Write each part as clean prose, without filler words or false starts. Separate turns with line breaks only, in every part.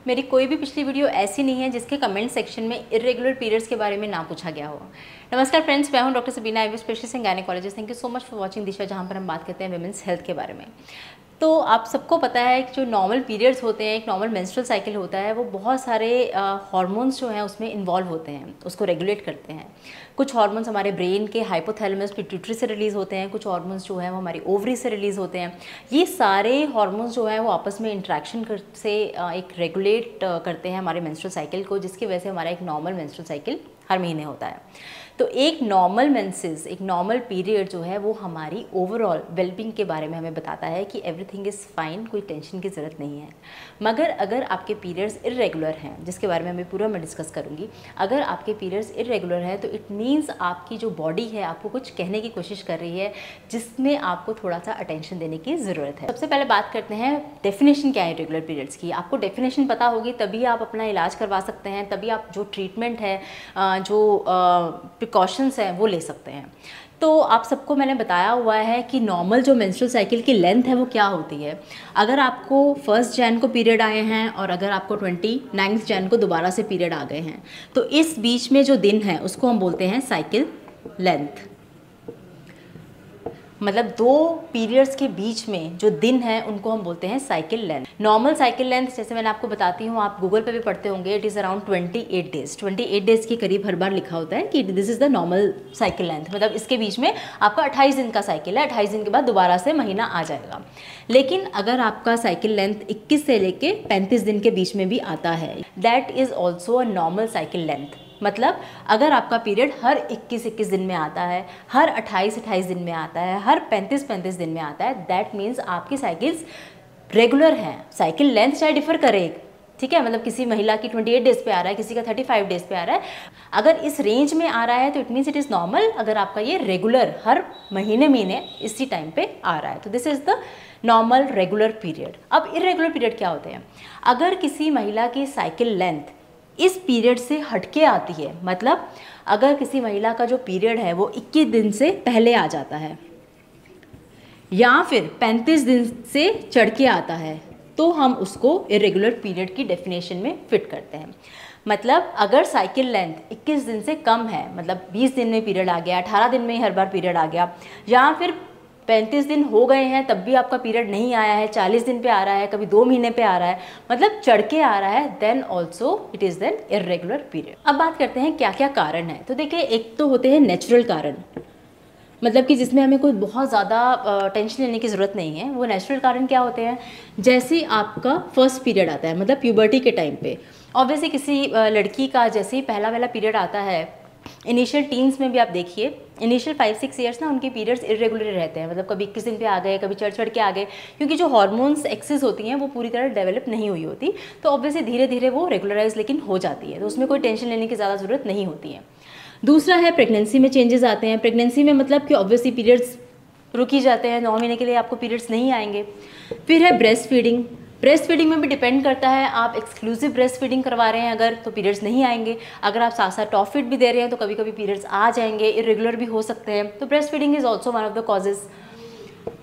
मेरी कोई भी पिछली वीडियो ऐसी नहीं है जिसके कमेंट सेक्शन में इरेगुलर पीरियड्स के बारे में ना पूछा गया हो। नमस्कार फ्रेंड्स, मैं हूं doctor Sabina, IV specialist and gynaecologist. Thank you so much for watching Disha, जहां पर हम बात करते हैं वुमेन्स हेल्थ के बारे में। तो आप सबको पता है कि जो नॉर्मल पीरियड्स होते हैं, एक नॉर्मल मेंस्ट्रुअल साइकिल होता है, वो बहुत सारे हार्मोन्स जो हैं उसमें इन्वॉल्व होते हैं, उसको रेगुलेट करते हैं। कुछ हार्मोन्स हमारे ब्रेन के हाइपोथैलेमस पिट्यूटरी से रिलीज़ होते हैं, कुछ हार्मोन्स जो हैं वो हमारी ओवरी से रिलीज़ होते हैं। ये सारे हार्मोन्स जो हैं वो आपस में इंट्रैक्शन से एक रेगुलेट करते हैं हमारे मेंस्ट्रुअल साइकिल को, जिसकी वजह से हमारा एक नॉर्मल मेंस्ट्रुअल साइकिल हर महीने होता है। तो एक नॉर्मल मेंसेस, एक नॉर्मल पीरियड जो है वो हमारी ओवरऑल वेलबींग के बारे में हमें बताता है कि एवरीथिंग इज़ फाइन, कोई टेंशन की ज़रूरत नहीं है। मगर अगर आपके पीरियड्स इरेगुलर हैं, जिसके बारे में मैं डिस्कस करूँगी, अगर आपके पीरियड्स इरेगुलर हैं तो इट मीन्स आपकी जो बॉडी है आपको कुछ कहने की कोशिश कर रही है, जिसमें आपको थोड़ा सा अटेंशन देने की ज़रूरत है। सबसे पहले बात करते हैं डेफिनेशन क्या है इरेगुलर पीरियड्स की। आपको डेफिनेशन पता होगी तभी आप अपना इलाज करवा सकते हैं, तभी आप जो ट्रीटमेंट है, जो प्रिकॉशंस हैं वो ले सकते हैं। तो आप सबको मैंने बताया हुआ है कि नॉर्मल जो मेंस्ट्रुअल साइकिल की लेंथ है वो क्या होती है। अगर आपको 1 जैन को पीरियड आए हैं और अगर आपको 29 जैन को दोबारा से पीरियड आ गए हैं, तो इस बीच में जो दिन है उसको हम बोलते हैं साइकिल लेंथ। मतलब 2 पीरियड्स के बीच में जो दिन है उनको हम बोलते हैं cycle length. Normal cycle length, जैसे मैंने आपको बताती हूँ, आप गूगल पे भी पढ़ते होंगे, it is around 28 days. 28 days के करीब हर बार लिखा होता है कि this is the normal cycle length. मतलब इसके बीच में आपका 28 दिन का साइकिल है, 28 दिन के बाद दोबारा से महीना आ जाएगा। लेकिन अगर आपका साइकिल लेंथ 21 से लेके 35 दिन के बीच में भी आता है, that is also a normal cycle length. मतलब अगर आपका पीरियड हर 21 दिन में आता है, हर 28 दिन में आता है, हर 35 दिन में आता है, दैट मीन्स आपकी साइकिल्स रेगुलर हैं। साइकिल लेंथ चाहे डिफर करे, ठीक है, मतलब किसी महिला की 28 डेज पे आ रहा है, किसी का 35 डेज पे आ रहा है, अगर इस रेंज में आ रहा है तो it means it is normal. अगर आपका ये रेगुलर हर महीने इसी टाइम पे आ रहा है तो this is the normal regular period. अब इरेगुलर पीरियड क्या होते हैं? अगर किसी महिला की साइकिल लेंथ इस पीरियड से हटके आती है, मतलब अगर किसी महिला का जो पीरियड है वो 21 दिन से पहले आ जाता है या फिर 35 दिन से चढ़ के आता है, तो हम उसको इरेगुलर पीरियड की डेफिनेशन में फिट करते हैं। मतलब अगर साइकिल लेंथ 21 दिन से कम है, मतलब 20 दिन में पीरियड आ गया, 18 दिन में ही हर बार पीरियड आ गया, या फिर 35 दिन हो गए हैं तब भी आपका पीरियड नहीं आया है, 40 दिन पे आ रहा है, कभी 2 महीने पे आ रहा है, मतलब चढ़ के आ रहा है, then also it is then irregular period. अब बात करते हैं क्या क्या कारण है। तो देखिए, एक तो होते हैं नेचुरल कारण, मतलब कि जिसमें हमें कोई बहुत ज़्यादा टेंशन लेने की ज़रूरत नहीं है। वो नेचुरल कारण क्या होते हैं? जैसे आपका फर्स्ट पीरियड आता है, मतलब प्यूबर्टी के टाइम पे, ऑब्वियसली किसी लड़की का जैसे ही पहला पीरियड आता है, इनिशियल टीन्स में भी आप देखिए, इनिशियल 5-6 ईयर्स ना उनके पीरियड्स इरेगुलर रहते हैं। मतलब कभी 21 दिन पे आ गए, कभी चढ़ के आ गए, क्योंकि जो हार्मोन्स एक्सेस होती हैं वो पूरी तरह डेवलप नहीं हुई होती, तो ऑब्वियसली धीरे धीरे वो रेगुलराइज लेकिन हो जाती है, तो उसमें कोई टेंशन लेने की ज़्यादा ज़रूरत नहीं होती है। दूसरा है प्रेगनेंसी में चेंजेस आते हैं। प्रेगनेंसी में मतलब कि ऑब्वियसली पीरियड्स रुक ही जाते हैं, 9 महीने के लिए आपको पीरियड्स नहीं आएंगे। फिर है ब्रेस्ट फीडिंग। ब्रेस्ट फीडिंग में भी डिपेंड करता है, आप एक्सक्लूसिव ब्रेस्ट फीडिंग करवा रहे हैं अगर, तो पीरियड्स नहीं आएंगे। अगर आप साथ साथ टॉप फीड भी दे रहे हैं तो कभी कभी पीरियड्स आ जाएंगे, इरेगुलर भी हो सकते हैं। तो breast feeding is also one of the causes.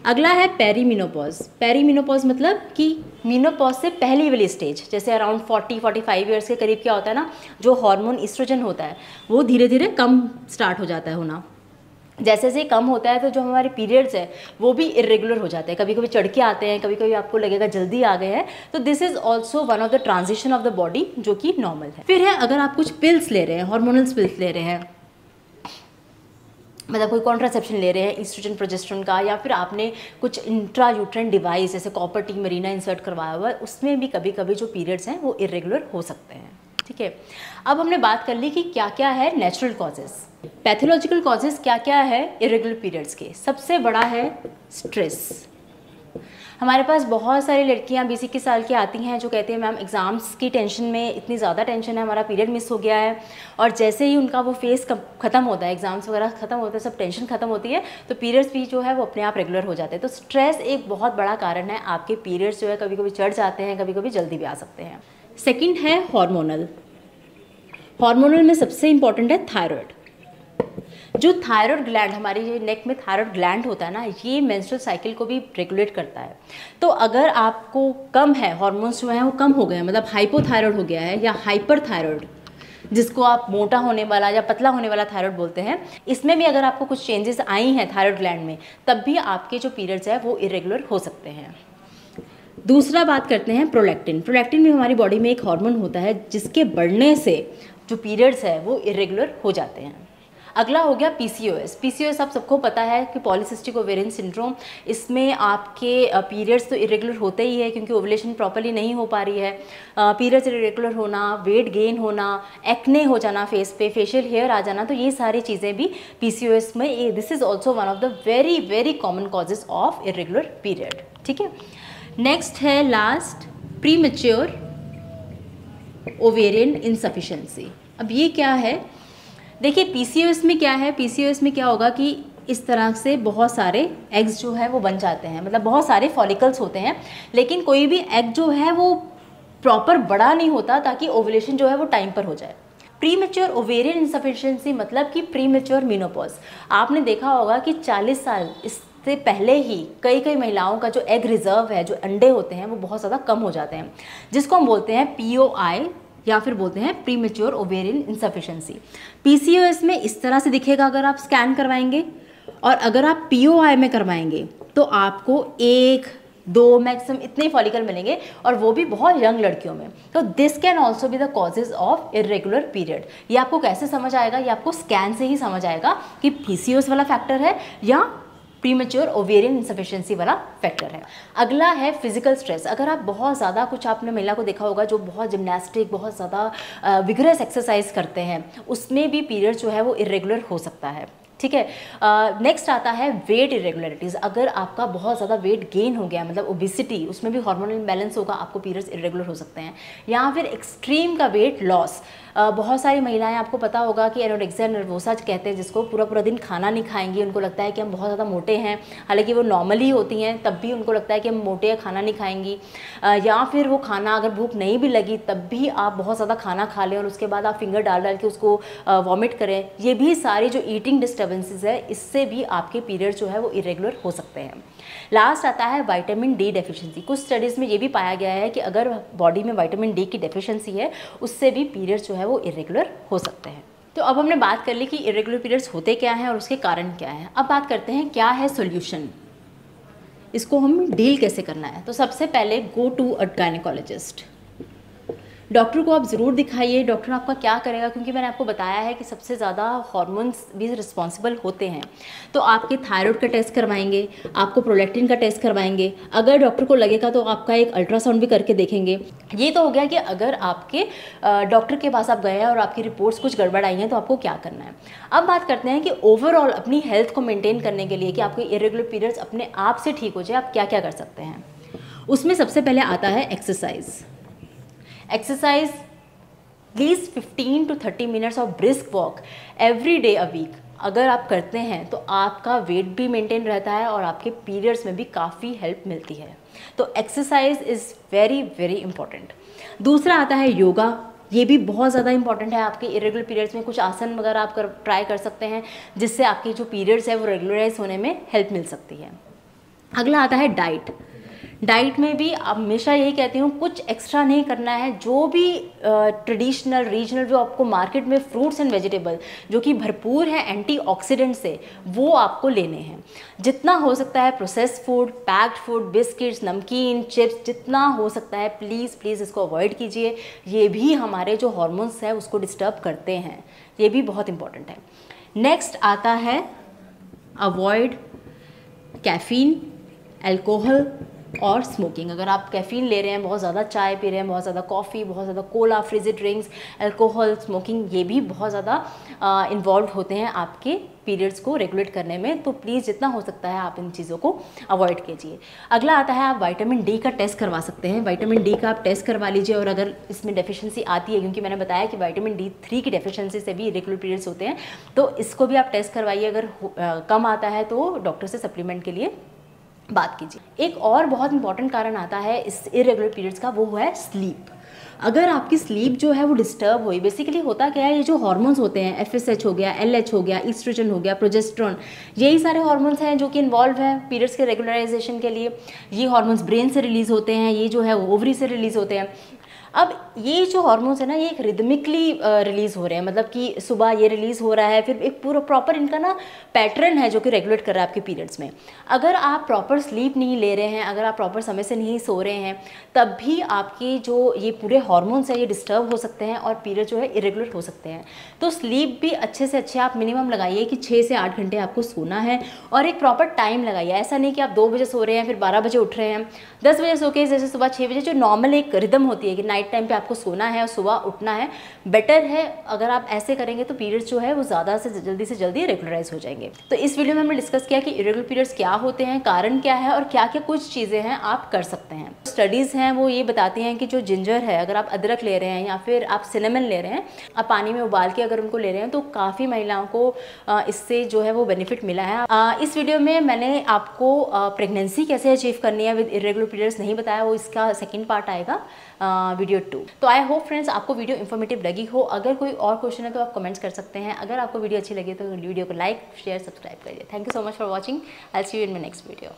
अगला है पेरीमीनोपॉज। पेरीमीनोपॉज मतलब कि मीनोपॉज से पहली वाली स्टेज, जैसे अराउंड 40-45 ईयर्स के करीब क्या होता है ना, जो हार्मोन ईस्ट्रोजन होता है वो धीरे धीरे कम स्टार्ट हो जाता है होना। जैसे जैसे कम होता है तो जो हमारे पीरियड्स है वो भी इरेगुलर हो जाते हैं, कभी कभी चढ़ के आते हैं, कभी कभी आपको लगेगा जल्दी आ गए हैं। तो this is also one of the transition of the body, जो कि नॉर्मल है। फिर है अगर आप कुछ पिल्स ले रहे हैं, हार्मोनल पिल्स ले रहे हैं, मतलब कोई कॉन्ट्रासेप्शन ले रहे हैं ईस्ट्रोजन प्रोजेस्टेरोन का, या फिर आपने कुछ इंट्रा यूट्राइन डिवाइस जैसे कॉपर टी मरीना इंसर्ट करवाया हुआ है, उसमें भी कभी कभी जो पीरियड्स हैं वो इरेगुलर हो सकते हैं। ठीक है, अब हमने बात कर ली कि क्या क्या है नेचुरल कॉजेज़। पैथोलॉजिकल कॉजेज़ क्या क्या है इरेगुलर पीरियड्स के? सबसे बड़ा है स्ट्रेस। हमारे पास बहुत सारी लड़कियां 20-21 साल की आती हैं जो कहती हैं मैम एग्ज़ाम्स की टेंशन में इतनी ज़्यादा टेंशन है, हमारा पीरियड मिस हो गया है, और जैसे ही उनका वो फेस ख़त्म होता है, एग्ज़ाम्स वगैरह ख़त्म होते हैं, सब टेंशन ख़त्म होती है, तो पीरियड्स भी जो है वो अपने आप रेगुलर हो जाते हैं। तो स्ट्रेस एक बहुत बड़ा कारण है। आपके पीरियड्स जो है कभी कभी चढ़ जाते हैं, कभी कभी जल्दी भी आ सकते हैं। सेकेंड है हार्मोनल। हार्मोनल में सबसे इंपॉर्टेंट है थायराइड। जो थायराइड ग्लैंड, हमारी जो नेक में थायराइड ग्लैंड होता है ना, ये मेंस्ट्रुअल साइकिल को भी रेगुलेट करता है। तो अगर आपको कम है, हार्मोन्स जो हैं वो कम हो गए हैं, मतलब हाइपोथायराइड हो गया है या हाइपर थायराइड, जिसको आप मोटा होने वाला या पतला होने वाला थायराइड बोलते हैं, इसमें भी अगर आपको कुछ चेंजेस आई हैं थायराइड ग्लैंड में, तब भी आपके जो पीरियड्स है वो इरेगुलर हो सकते हैं। दूसरा बात करते हैं प्रोलैक्टिन। प्रोलैक्टिन भी हमारी बॉडी में एक हार्मोन होता है जिसके बढ़ने से जो पीरियड्स है वो इरेगुलर हो जाते हैं। अगला हो गया पीसीओएस। पीसीओएस आप सबको पता है कि पॉलीसिस्टिक ओवेरियन सिंड्रोम, इसमें आपके पीरियड्स तो इरेगुलर होते ही है क्योंकि ओवुलेशन प्रॉपर्ली नहीं हो पा रही है। पीरियड्स इरेगुलर होना, वेट गेन होना, एक्ने हो जाना फेस पे, फेशियल हेयर आ जाना, तो ये सारी चीज़ें भी पीसीओएस में, this is also one of the very very common causes of irregular period. ठीक है, नेक्स्ट है लास्ट, प्रीमेच्योर ओवेरियन इनसफिशिएंसी। अब ये क्या है? देखिए पीसीओएस में क्या है, पीसीओएस में क्या होगा कि इस तरह से बहुत सारे एग्स जो है वो बन जाते हैं, मतलब बहुत सारे फॉलिकल्स होते हैं, लेकिन कोई भी एग जो है वो प्रॉपर बड़ा नहीं होता ताकि ओवुलेशन जो है वो टाइम पर हो जाए। प्रीमेच्योर ओवेरियन इनसफिशिएंसी मतलब कि प्रीमेच्योर मेनोपॉज। आपने देखा होगा कि 40 साल इससे पहले ही कई महिलाओं का जो एग रिजर्व है, जो अंडे होते हैं, वो बहुत ज़्यादा कम हो जाते हैं, जिसको हम बोलते हैं पीओआई या फिर बोलते हैं प्रीमेच्योर ओवेरियन इनसफिशिएंसी। पीसीओएस में इस तरह से दिखेगा अगर आप स्कैन करवाएंगे, और अगर आप पीओआई में करवाएंगे तो आपको 1-2 मैक्सिमम इतने फॉलिकल मिलेंगे, और वो भी बहुत यंग लड़कियों में। तो this can also be the causes of irregular period. ये आपको कैसे समझ आएगा? ये आपको स्कैन से ही समझ आएगा कि पीसीओएस वाला फैक्टर है या प्रीमेच्योर ओवेरियन इनसफिशिएंसी वाला फैक्टर है। अगला है फिजिकल स्ट्रेस। अगर आप बहुत ज़्यादा, कुछ आपने महिला को देखा होगा जो बहुत जिम्नास्टिक, बहुत ज़्यादा विगरस एक्सरसाइज करते हैं, उसमें भी पीरियड जो है वो इरेगुलर हो सकता है। ठीक है, नेक्स्ट आता है वेट इरेगुलरिटीज़। अगर आपका बहुत ज़्यादा वेट गेन हो गया, मतलब ओबिसिटी, उसमें भी हार्मोनल इम्बैलेंस होगा, आपको पीरियड्स इरेगुलर हो सकते हैं। या फिर एक्सट्रीम का वेट लॉस। बहुत सारी महिलाएं, आपको पता होगा कि एनोरेक्सिया नर्वोसा कहते हैं जिसको, पूरा दिन खाना नहीं खाएंगी, उनको लगता है कि हम बहुत ज़्यादा मोटे हैं, हालांकि वो नॉर्मली होती हैं, तब भी उनको लगता है कि हम मोटे हैं, खाना नहीं खाएंगी। या फिर वो खाना, अगर भूख नहीं भी लगी तब भी आप बहुत ज़्यादा खाना खा लें और उसके बाद आप फिंगर डाल के उसको वॉमिट करें। ये भी सारी जो ईटिंग डिस्टर्बेंसेस है, इससे भी आपके पीरियड जो है वो इरेगुलर हो सकते हैं। लास्ट आता है विटामिन डी डेफिशिएंसी। कुछ स्टडीज़ में ये भी पाया गया है कि अगर बॉडी में विटामिन डी की डेफिशिएंसी है, उससे भी पीरियड जो है वो इरेगुलर हो सकते हैं। तो अब हमने बात कर ली कि इरेगुलर पीरियड्स होते क्या हैं और उसके कारण क्या हैं। अब बात करते हैं क्या है सॉल्यूशन, इसको हम डील कैसे करना है। तो सबसे पहले go to a gynaecologist. Doctor को आप ज़रूर दिखाइए। डॉक्टर आपका क्या करेगा, क्योंकि मैंने आपको बताया है कि सबसे ज़्यादा हार्मोन्स भी रिस्पॉन्सिबल होते हैं। तो आपके थायराइड का टेस्ट करवाएंगे, आपको प्रोलैक्टिन का टेस्ट करवाएंगे, अगर डॉक्टर को लगेगा तो आपका एक अल्ट्रासाउंड भी करके देखेंगे। ये तो हो गया कि अगर आपके डॉक्टर के पास आप गए हैं और आपकी रिपोर्ट्स कुछ गड़बड़ आई हैं तो आपको क्या करना है। अब बात करते हैं कि ओवरऑल अपनी हेल्थ को मेनटेन करने के लिए, कि आपके इरेगुलर पीरियड्स अपने आप से ठीक हो जाए, आप क्या क्या कर सकते हैं। उसमें सबसे पहले आता है exercise please 15 to 30 minutes of brisk walk every day a week अगर आप करते हैं तो आपका वेट भी मेंटेन रहता है और आपके पीरियड्स में भी काफ़ी हेल्प मिलती है। तो exercise is very very important. दूसरा आता है योगा। ये भी बहुत ज़्यादा इंपॉर्टेंट है। आपके इरेगुलर पीरियड्स में कुछ आसन वगैरह आप ट्राई कर सकते हैं, जिससे आपके जो पीरियड्स है वो रेगुलराइज होने में हेल्प मिल सकती है। अगला आता है डाइट में भी हमेशा यही कहती हूँ, कुछ एक्स्ट्रा नहीं करना है। जो भी ट्रेडिशनल रीजनल जो आपको मार्केट में फ्रूट्स एंड वेजिटेबल जो कि भरपूर है एंटीऑक्सीडेंट से, वो आपको लेने हैं। जितना हो सकता है processed food, packed food, biscuits, नमकीन, चिप्स, जितना हो सकता है प्लीज़ प्लीज़ इसको अवॉइड कीजिए। ये भी हमारे जो हार्मोन्स है उसको डिस्टर्ब करते हैं, ये भी बहुत इंपॉर्टेंट है। नेक्स्ट आता है अवॉइड कैफ़ीन, अल्कोहल और स्मोकिंग। अगर आप कैफ़ीन ले रहे हैं, बहुत ज़्यादा चाय पी रहे हैं, बहुत ज़्यादा कॉफ़ी, बहुत ज़्यादा कोला, फ्रिजी ड्रिंक्स, अल्कोहल, स्मोकिंग, ये भी बहुत ज़्यादा इन्वॉल्व होते हैं आपके पीरियड्स को रेगुलेट करने में। तो प्लीज़ जितना हो सकता है आप इन चीज़ों को अवॉइड कीजिए। अगला आता है आप विटामिन डी का टेस्ट करवा सकते हैं। विटामिन डी का आप टेस्ट करवा लीजिए, और अगर इसमें डेफिशिएंसी आती है, क्योंकि मैंने बताया कि विटामिन D3 की डेफिशिएंसी से भी इरेगुलर पीरियड्स होते हैं, तो इसको भी आप टेस्ट करवाइए। अगर कम आता है तो डॉक्टर से सप्लीमेंट के लिए बात कीजिए। एक और बहुत इंपॉर्टेंट कारण आता है इस इरेगुलर पीरियड्स का, वो है स्लीप। अगर आपकी स्लीप जो है वो डिस्टर्ब हुई, बेसिकली होता क्या है, ये जो हार्मोन्स होते हैं, FSH हो गया, LH हो गया, ईस्ट्रोजन हो गया, प्रोजेस्टेरोन, यही सारे हार्मोन्स हैं जो कि इन्वॉल्व हैं पीरियड्स के रेगुलराइजेशन के लिए। ये हार्मोन्स ब्रेन से रिलीज होते हैं, ये जो है ओवरी से रिलीज होते हैं। अब ये जो हार्मोन्स है ना, ये एक रिदमिकली रिलीज़ हो रहे हैं, मतलब कि सुबह ये रिलीज़ हो रहा है, फिर एक पूरा प्रॉपर इनका ना पैटर्न है जो कि रेगुलेट कर रहा है आपके पीरियड्स में। अगर आप प्रॉपर स्लीप नहीं ले रहे हैं, अगर आप प्रॉपर समय से नहीं सो रहे हैं, तब भी आपके जो ये पूरे हार्मोन्स हैं ये डिस्टर्ब हो सकते हैं और पीरियड जो है इरेगुलर हो सकते हैं। तो स्लीप भी अच्छे से अच्छे आप मिनिमम लगाइए कि 6 से 8 घंटे आपको सोना है, और एक प्रॉपर टाइम लगाइए। ऐसा नहीं कि आप 2 बजे सो रहे हैं फिर 12 बजे उठ रहे हैं, 10 बजे सो के जैसे सुबह 6 बजे, जो नॉर्मल एक रिदम होती है कि नाइट टाइम पे आपको सोना है और सुबह उठना है, बेटर है। अगर आप ऐसे करेंगे तो पीरियड्स जो है वो ज़्यादा से जल्दी रेगुलराइज हो जाएंगे। तो इस वीडियो में हमने डिस्कस किया कि इरेगुलर पीरियड्स क्या होते हैं, कारण क्या है, और क्या क्या कुछ चीज़ें हैं आप कर सकते हैं। स्टडीज़ हैं वो ये बताती हैं कि जो जिंजर है, अगर आप अदरक ले रहे हैं या फिर आप सिनेमन ले रहे हैं, आप पानी में उबाल के अगर उनको ले रहे हैं, तो काफ़ी महिलाओं को इससे जो है वो बेनिफिट मिला है। इस वीडियो में मैंने आपको प्रेगनेंसी कैसे अचीव करनी है विद इरेगुलर पीरियड्स नहीं बताया, वो इसका सेकेंड पार्ट आएगा वीडियो 2। तो आई होप फ्रेंड्स आपको वीडियो इन्फॉर्मेटिव लगी हो। अगर कोई और क्वेश्चन है तो आप कमेंट्स कर सकते हैं। अगर आपको वीडियो अच्छी लगी तो वीडियो को लाइक, शेयर, सब्सक्राइब करिए। Thank you so much for watching. I will see you in my next video.